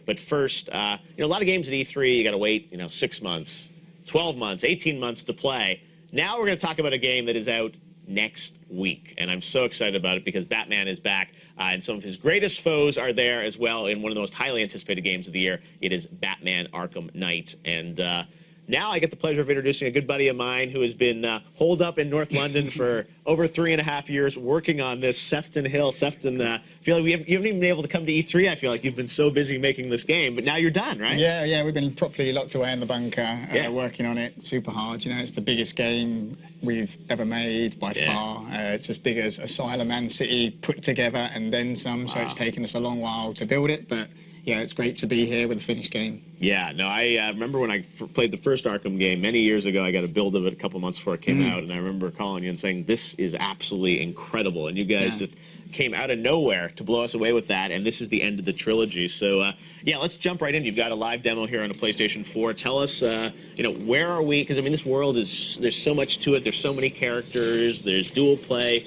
But first, a lot of games at E3, you got to wait, 6 months, 12 months, 18 months to play. Now we're going to talk about a game that is out next week, and I'm so excited about it because Batman is back, and some of his greatest foes are there as well in one of the most highly anticipated games of the year. It is Batman Arkham Knight, and now I get the pleasure of introducing a good buddy of mine who has been holed up in North London for over 3.5 years working on this. Sefton Hill. Sefton, I feel like you haven't even been able to come to E3. I feel like you've been so busy making this game, but now you're done, right? Yeah, we've been properly locked away in the bunker, working on it super hard. It's the biggest game we've ever made by far. It's as big as Asylum and City put together and then some, so it's taken us a long while to build it, but yeah, it's great to be here with a finished game. Yeah, no, I remember when I played the first Arkham game many years ago. I got a build of it a couple months before it came out, and I remember calling you and saying, this is absolutely incredible. And you guys just came out of nowhere to blow us away with that, and this is the end of the trilogy. So, yeah, let's jump right in. You've got a live demo here on a PlayStation 4. Tell us, where are we? Because, I mean, this world is, there's so much to it. There's so many characters. There's dual play.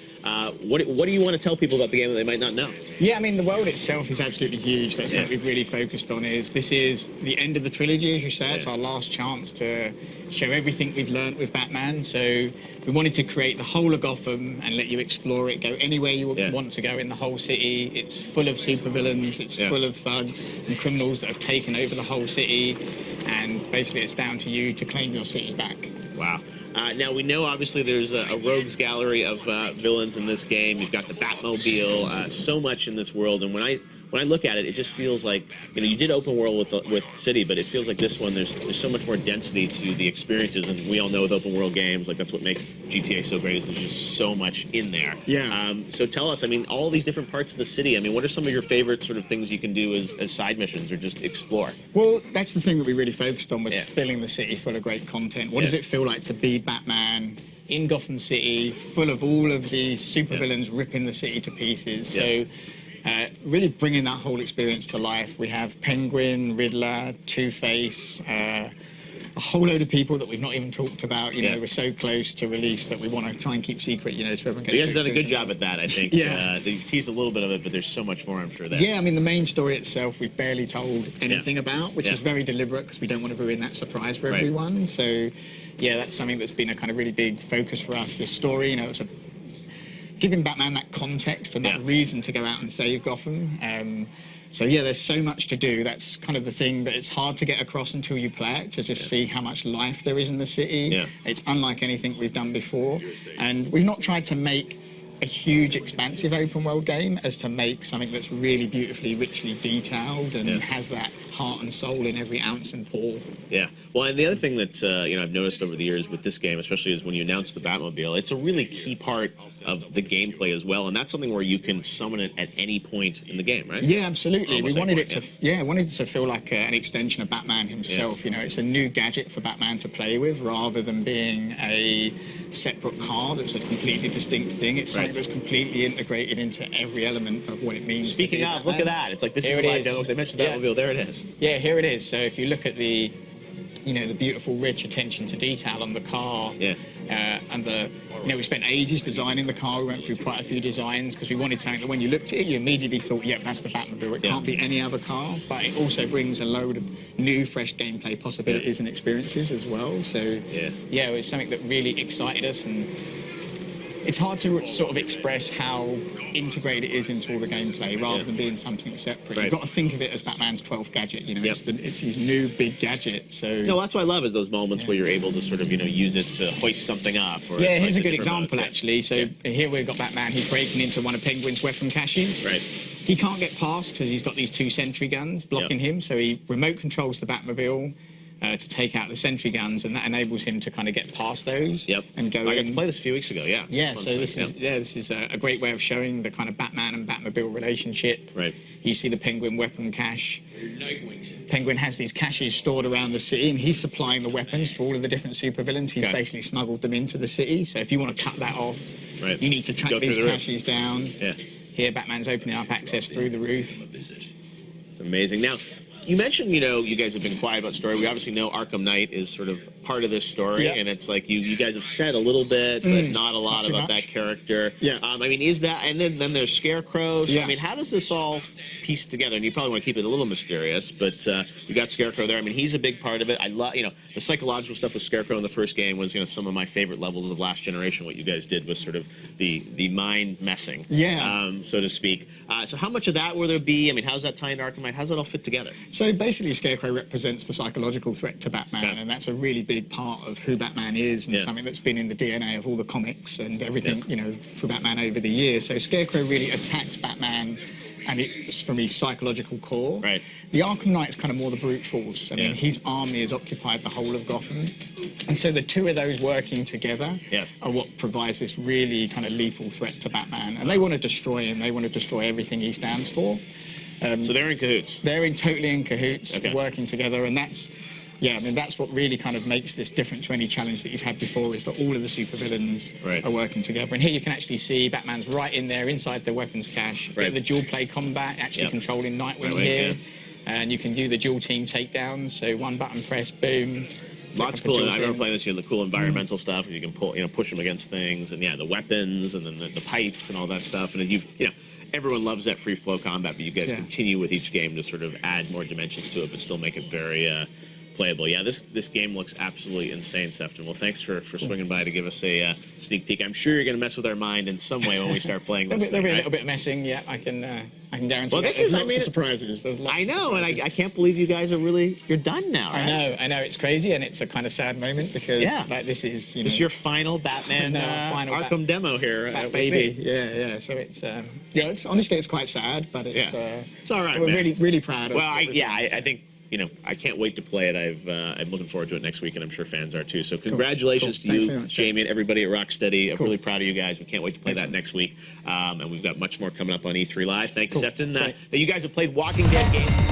What do you want to tell people about the game that they might not know? Yeah, I mean, the world itself is absolutely huge. That's what we've really focused on. This is the end of the trilogy, as you said. It's our last chance to show everything we've learned with Batman. So we wanted to create the whole of Gotham and let you explore it, go anywhere you want to go in the whole city. It's full of supervillains. It's full of thugs and criminals that have taken over the whole city. And basically, it's down to you to claim your city back. Wow. Now, we know, obviously, there's a rogues gallery of villains in this game. You've got the Batmobile, so much in this world. And when I look at it, it just feels like, you did open world with City, but it feels like this one, there's so much more density to the experiences. And we all know with open world games, like, that's what makes GTA so great, is there's just so much in there. Yeah. So tell us, I mean, all these different parts of the city, I mean, what are some of your favorite sort of things you can do as side missions or just explore? Well, that's the thing that we really focused on, was filling the city full of great content. What does it feel like to be Batman in Gotham City, full of all of the supervillains ripping the city to pieces? So really bringing that whole experience to life. We have Penguin, Riddler, Two-Face, a whole load of people that we've not even talked about. We're so close to release that we want to try and keep secret, so everyone gets. You guys have done a good job at that, I think. You've teased a little bit of it, but there's so much more, I'm sure. Yeah, I mean, the main story itself, we've barely told anything about, which is very deliberate because we don't want to ruin that surprise for everyone. So, yeah, that's something that's been a kind of really big focus for us. This story, it's giving Batman that context and that reason to go out and save Gotham. So yeah, there's so much to do. That's kind of the thing that it's hard to get across until you play it, to just see how much life there is in the city. It's unlike anything we've done before. And we've not tried to make a huge, expansive open world game as to make something that's really beautifully, richly detailed and has that heart and soul in every ounce and pore. Yeah. Well, and the other thing that I've noticed over the years with this game, especially, is when you announce the Batmobile, it's a really key part of the gameplay as well, and that's something where you can summon it at any point in the game, right? Yeah, absolutely. Almost we wanted it to, wanted it to feel like an extension of Batman himself. It's a new gadget for Batman to play with, rather than being a separate car that's a completely distinct thing. It's something that's completely integrated into every element of what it means. Speaking of, look at that. It's like, this is a live demo. I mentioned Batmobile. There it is. Yeah, here it is. So if you look at the the beautiful, rich attention to detail on the car, and we spent ages designing the car. We went through quite a few designs because we wanted something that when you looked at it, you immediately thought, yep, that's the Batmobile. It can't be any other car, but it also brings a load of new, fresh gameplay possibilities and experiences as well. So, it was something that really excited us, and it's hard to sort of express how integrated it is into all the gameplay rather than being something separate. You've got to think of it as Batman's 12th gadget, it's his new big gadget. So that's what I love, is those moments where you're able to sort of, use it to hoist something up. Or here's a good example, actually. So here we've got Batman, he's breaking into one of Penguin's weapon caches. He can't get past because he's got these 2 sentry guns blocking him, so he remote controls the Batmobile to take out the sentry guns, and that enables him to kind of get past those and go in. I got to play this a few weeks ago, so this is a great way of showing the kind of Batman and Batmobile relationship. You see the Penguin weapon cache. Penguin has these caches stored around the city, and he's supplying the weapons to all of the different supervillains. He's basically smuggled them into the city, so if you want to cut that off, you need to track these caches down. Here, Batman's opening up access through the roof. It's amazing. Now, You mentioned, you guys have been quiet about story. We obviously know Arkham Knight is sort of part of this story, Yeah. and it's like you guys have said a little bit, but not a lot too about much. that character. Yeah. I mean, is that, and then there's Scarecrow. So, Yeah. I mean, how does this all piece together? And you probably want to keep it a little mysterious, but you got Scarecrow there. I mean, he's a big part of it. I love, the psychological stuff with Scarecrow in the first game was, some of my favorite levels of Last Generation. What you guys did was sort of the mind messing, so to speak. So how much of that will there be? I mean, how's that tie into Arkham Knight? How's that all fit together? So basically, Scarecrow represents the psychological threat to Batman, Yeah. and that's a really big part of who Batman is, and Yeah. something that's been in the DNA of all the comics and everything, Yes. for Batman over the years. So Scarecrow really attacks Batman, and it's from his psychological core. Right. The Arkham Knight is kind of more the brute force. I mean, Yeah. his army has occupied the whole of Gotham, and so the two of those working together Yes. are what provides this really kind of lethal threat to Batman. And they want to destroy him. They want to destroy everything he stands for. So they're in cahoots. They're totally in cahoots, Okay. working together, and that's what really kind of makes this different to any challenge that he's had before, is that all of the supervillains Right. are working together. And here you can actually see Batman's right in there, inside the weapons cache. Right. Bit of the dual play combat, actually Yep. controlling Nightwing Nightwing, here. yeah. And you can do the dual team takedowns, so one button press, boom. Lots of flip cool. up a I dual remember team. playing this, the cool environmental stuff, and you can push them against things, and the weapons, and then the pipes and all that stuff. And everyone loves that free flow combat, but you guys Yeah. continue with each game to sort of add more dimensions to it, but still make it very playable. Yeah, this game looks absolutely insane, Sefton. Well, thanks for swinging by to give us a sneak peek. I'm sure you're going to mess with our mind in some way when we start playing this There'll thing, be a right? little bit messing, yeah. I can guarantee. Well, that. this There's is- I lots mean, of surprises. There's lots I of know, and surprises. I can't believe you guys you're done now, right? I know, it's crazy, and it's a kind of sad moment because this is, This is your final Batman final Arkham demo here. Bat with baby, me. yeah. So it's it's honestly it's quite sad, but it's It's all right, we're man. really proud of. Well, everything. I think I can't wait to play it. I'm looking forward to it next week, and I'm sure fans are too. So congratulations Cool. Thanks to very you, much. Jamie, and everybody at Rocksteady. I'm Cool. really proud of you guys. We can't wait to play that Excellent. next week, and we've got much more coming up on E3 Live. Thank you, Cool. Sefton. Great. You guys have played Walking Dead games.